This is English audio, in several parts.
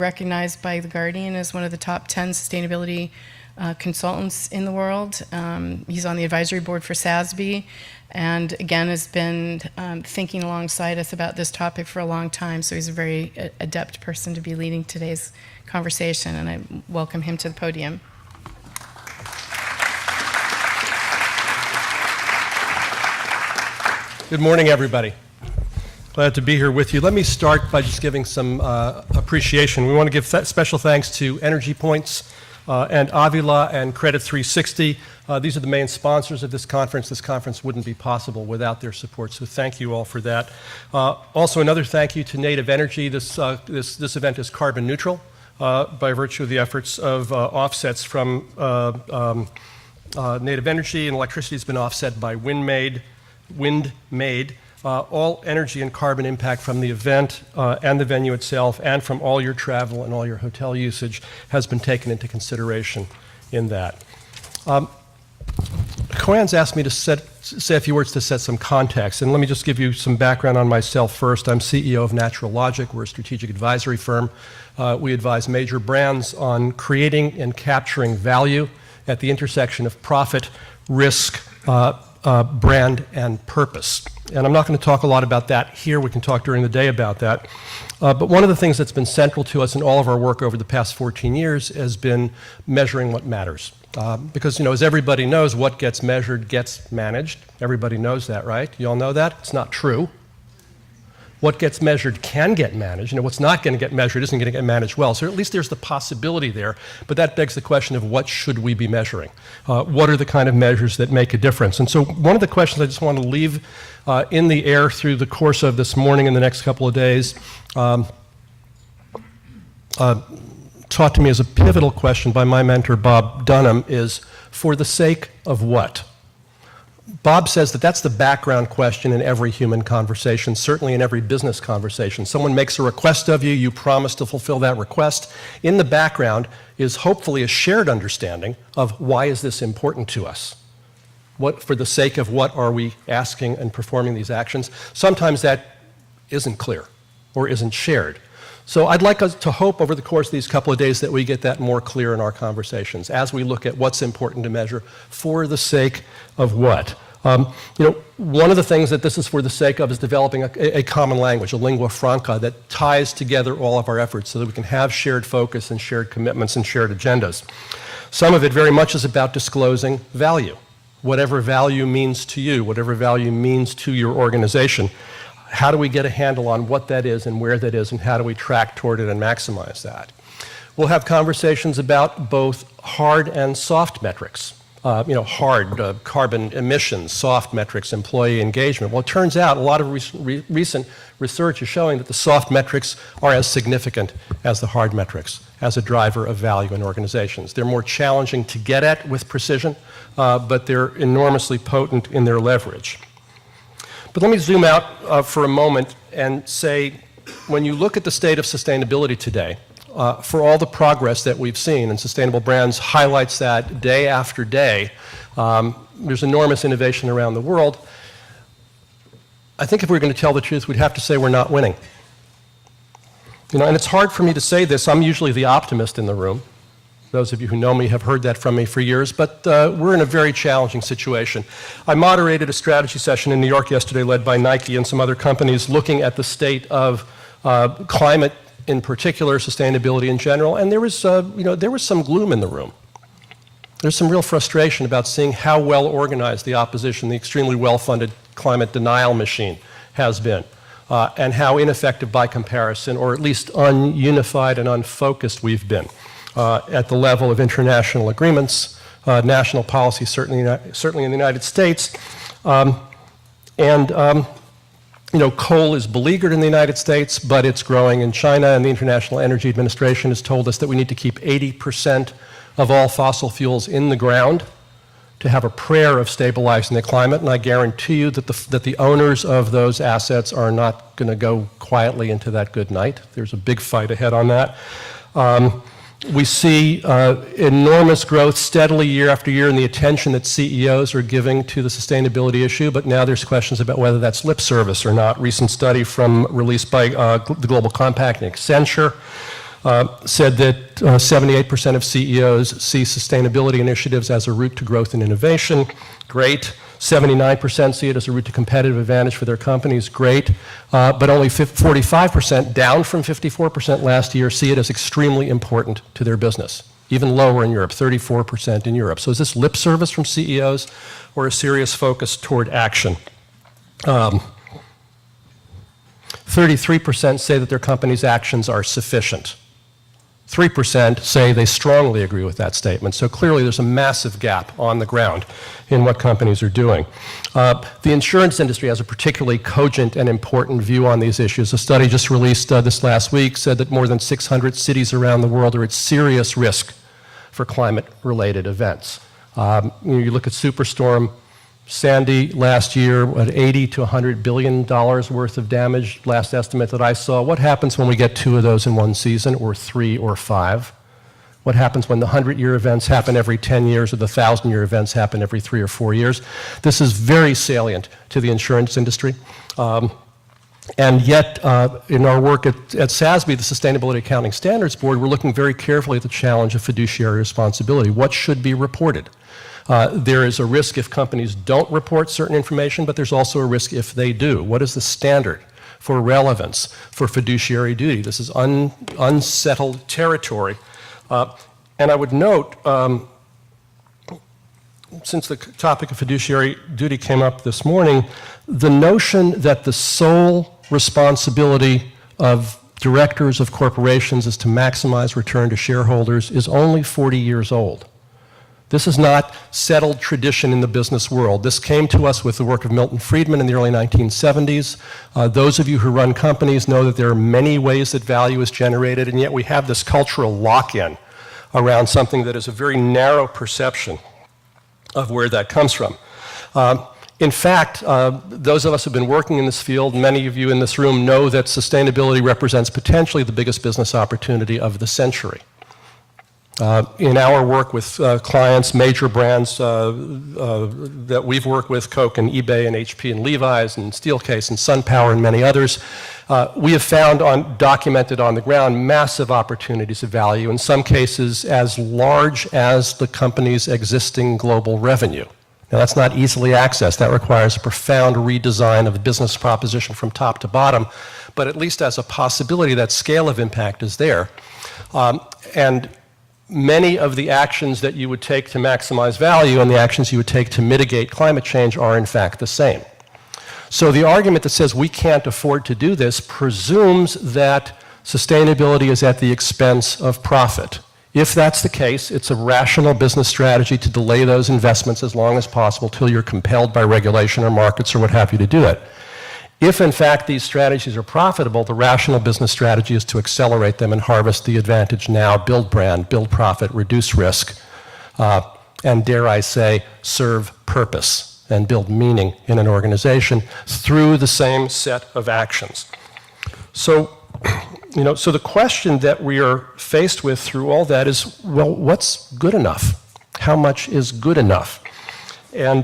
recognized by The Guardian as one of the top 10 sustainability consultants in the world. He's on the advisory board for SASB, and again has been thinking alongside us about this topic for a long time, so he's a very adept person to be leading today's conversation, and I welcome him to the podium. Good morning, everybody. Glad to be here with you. Let me start by just giving some appreciation. We want to give special thanks to Energy Points and Avila and Credit 360. These are the main sponsors of this conference. This conference wouldn't be possible without their support, so thank you all for that. Also, another thank you to Native Energy. This event is carbon neutral by virtue of the efforts of offsets from Native Energy, and electricity has been offset by wind-made. All energy and carbon impact from the event and the venue itself and from all your travel and all your hotel usage has been taken into consideration in that. Coran's asked me to say a few words to set some context, and let me just give you some background on myself first. I'm CEO of Natural Logic. We're a strategic advisory firm. We advise major brands on creating and capturing value at the intersection of profit, risk, brand, and purpose. And I'm not going to talk a lot about that here. We can talk during the day about that. But one of the things that's been central to us in all of our work over the past 14 years has been measuring what matters. Because, as everybody knows, what gets measured gets managed. Everybody knows that, right? You all know that? It's not true. What gets measured can get managed. What's not going to get measured isn't going to get managed well. So at least there's the possibility there. But that begs the question of what should we be measuring? What are the kind of measures that make a difference? And so one of the questions I just want to leave in the air through the course of this morning and the next couple of days, taught to me as a pivotal question by my mentor, Bob Dunham, is for the sake of what? Bob says that that's the background question in every human conversation, certainly in every business conversation. Someone makes a request of you, you promise to fulfill that request. In the background is hopefully a shared understanding of why is this important to us? What, for the sake of what are we asking and performing these actions? Sometimes that isn't clear or isn't shared. So I'd like us to hope over the course of these couple of days that we get that more clear in our conversations as we look at what's important to measure for the sake of what. One of the things that this is for the sake of is developing a common language, a lingua franca that ties together all of our efforts so that we can have shared focus and shared commitments and shared agendas. Some of it very much is about disclosing value, whatever value means to you, whatever value means to your organization. How do we get a handle on what that is and where that is, and how do we track toward it and maximize that? We'll have conversations about both hard and soft metrics. Hard, carbon emissions, soft metrics, employee engagement. Well, it turns out a lot of recent research is showing that the soft metrics are as significant as the hard metrics as a driver of value in organizations. They're more challenging to get at with precision, but they're enormously potent in their leverage. But let me zoom out for a moment and say, when you look at the state of sustainability today, for all the progress that we've seen, and Sustainable Brands highlights that day after day, there's enormous innovation around the world. I think if we're going to tell the truth, we'd have to say we're not winning. And it's hard for me to say this. I'm usually the optimist in the room. Those of you who know me have heard that from me for years, but we're in a very challenging situation. I moderated a strategy session in New York yesterday led by Nike and some other companies looking at the state of climate in particular, sustainability in general, and there was some gloom in the room. There's some real frustration about seeing how well organized the opposition, the extremely well-funded climate denial machine has been, and how ineffective by comparison, or at least ununified and unfocused we've been. At the level of international agreements, national policy, certainly in the United States. Coal is beleaguered in the United States, but it's growing in China, and the International Energy Administration has told us that we need to keep 80% of all fossil fuels in the ground to have a prayer of stabilizing the climate, and I guarantee you that the owners of those assets are not going to go quietly into that good night. There's a big fight ahead on that. We see enormous growth steadily year after year in the attention that CEOs are giving to the sustainability issue, but now there's questions about whether that's lip service or not. Recent study released by the Global Compact and Accenture said that 78% of CEOs see sustainability initiatives as a route to growth and innovation. Great. 79% see it as a route to competitive advantage for their companies. Great. But only 45%, down from 54% last year, see it as extremely important to their business. Even lower in Europe, 34% in Europe. So is this lip service from CEOs or a serious focus toward action? 33% say that their company's actions are sufficient. 3% say they strongly agree with that statement. So clearly there's a massive gap on the ground in what companies are doing. The insurance industry has a particularly cogent and important view on these issues. A study just released this last week said that more than 600 cities around the world are at serious risk for climate-related events. You look at Superstorm Sandy last year, what, $80 to $100 billion worth of damage, last estimate that I saw. What happens when we get 2 of those in one season, or 3 or 5? What happens when the 100-year events happen every 10 years, or the 1,000-year events happen every 3 or 4 years? This is very salient to the insurance industry. And yet, in our work at SASB, the Sustainability Accounting Standards Board, we're looking very carefully at the challenge of fiduciary responsibility. What should be reported? There is a risk if companies don't report certain information, but there's also a risk if they do. What is the standard for relevance, for fiduciary duty? This is unsettled territory. And I would note, since the topic of fiduciary duty came up this morning, the notion that the sole responsibility of directors of corporations is to maximize return to shareholders is only 40 years old. This is not settled tradition in the business world. This came to us with the work of Milton Friedman in the early 1970s. Those of you who run companies know that there are many ways that value is generated, and yet we have this cultural lock-in around something that is a very narrow perception of where that comes from. In fact, those of us who have been working in this field, many of you in this room know that sustainability represents potentially the biggest business opportunity of the century. In our work with clients, major brands that we've worked with, Coke and eBay and HP and Levi's and Steelcase and SunPower and many others, we have found documented on the ground massive opportunities of value, in some cases as large as the company's existing global revenue. Now, that's not easily accessed. That requires a profound redesign of the business proposition from top to bottom, but at least as a possibility, that scale of impact is there. And many of the actions that you would take to maximize value and the actions you would take to mitigate climate change are in fact the same. So the argument that says we can't afford to do this presumes that sustainability is at the expense of profit. If that's the case, it's a rational business strategy to delay those investments as long as possible till you're compelled by regulation or markets or what have you to do it. If, in fact, these strategies are profitable, the rational business strategy is to accelerate them and harvest the advantage now, build brand, build profit, reduce risk, and dare I say, serve purpose and build meaning in an organization through the same set of actions. So, so the question that we are faced with through all that is, well, what's good enough? How much is good enough? And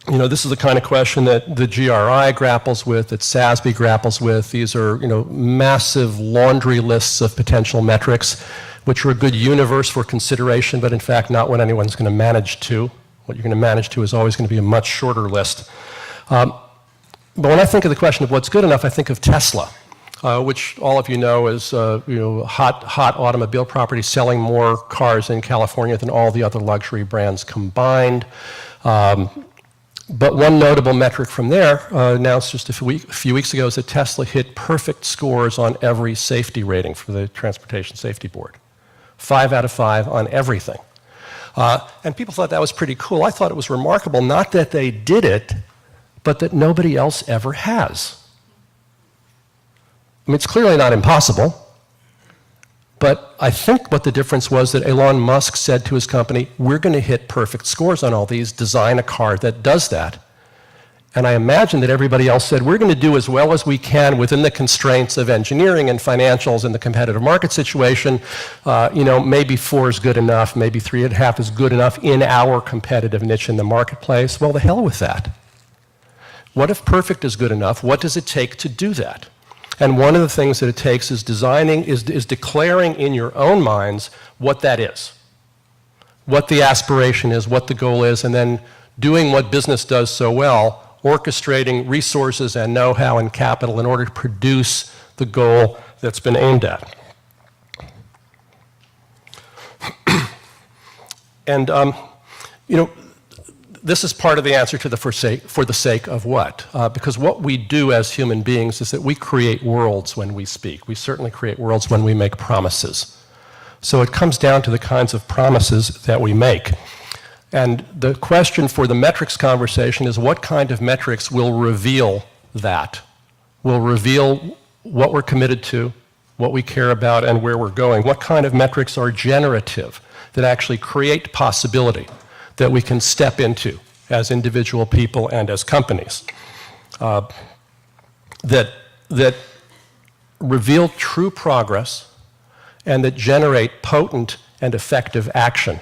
this is the kind of question that the GRI grapples with, that SASB grapples with. These are, massive laundry lists of potential metrics, which are a good universe for consideration, but in fact not what anyone's going to manage to. What you're going to manage to is always going to be a much shorter list. But when I think of the question of what's good enough, I think of Tesla, which all of you know is, hot automobile property, selling more cars in California than all the other luxury brands combined. But one notable metric from there, announced just a few weeks ago, is that Tesla hit perfect scores on every safety rating for the Transportation Safety Board. 5 out of 5 on everything. And people thought that was pretty cool. I thought it was remarkable, not that they did it, but that nobody else ever has. I mean, it's clearly not impossible. But I think what the difference was that Elon Musk said to his company, we're going to hit perfect scores on all these, design a car that does that. And I imagine that everybody else said, we're going to do as well as we can within the constraints of engineering and financials and the competitive market situation. Maybe 4 is good enough, maybe 3.5 is good enough in our competitive niche in the marketplace. Well, the hell with that. What if perfect is good enough? What does it take to do that? And one of the things that it takes is declaring in your own minds what that is, what the aspiration is, what the goal is, and then doing what business does so well, orchestrating resources and know-how and capital in order to produce the goal that's been aimed at. And, this is part of the answer to the for the sake of what? Because what we do as human beings is that we create worlds when we speak. We certainly create worlds when we make promises. So it comes down to the kinds of promises that we make. And the question for the metrics conversation is what kind of metrics will reveal that? Will reveal what we're committed to, what we care about, and where we're going. What kind of metrics are generative, that actually create possibility, that we can step into as individual people and as companies, that reveal true progress and that generate potent and effective action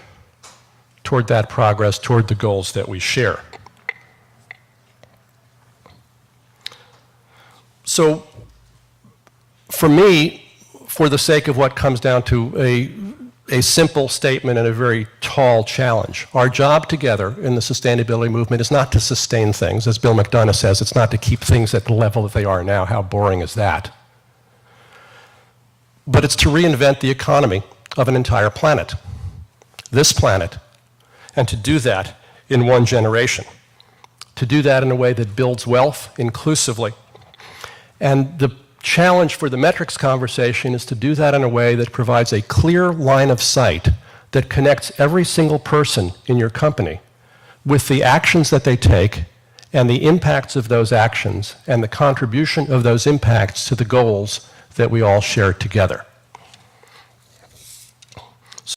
toward that progress, toward the goals that we share. So for me, for the sake of what comes down to a simple statement and a very tall challenge. Our job together in the sustainability movement is not to sustain things. As Bill McDonough says, it's not to keep things at the level that they are now. How boring is that? But it's to reinvent the economy of an entire planet, this planet, and to do that in one generation. To do that in a way that builds wealth inclusively. And the challenge for the metrics conversation is to do that in a way that provides a clear line of sight that connects every single person in your company with the actions that they take and the impacts of those actions and the contribution of those impacts to the goals that we all share together.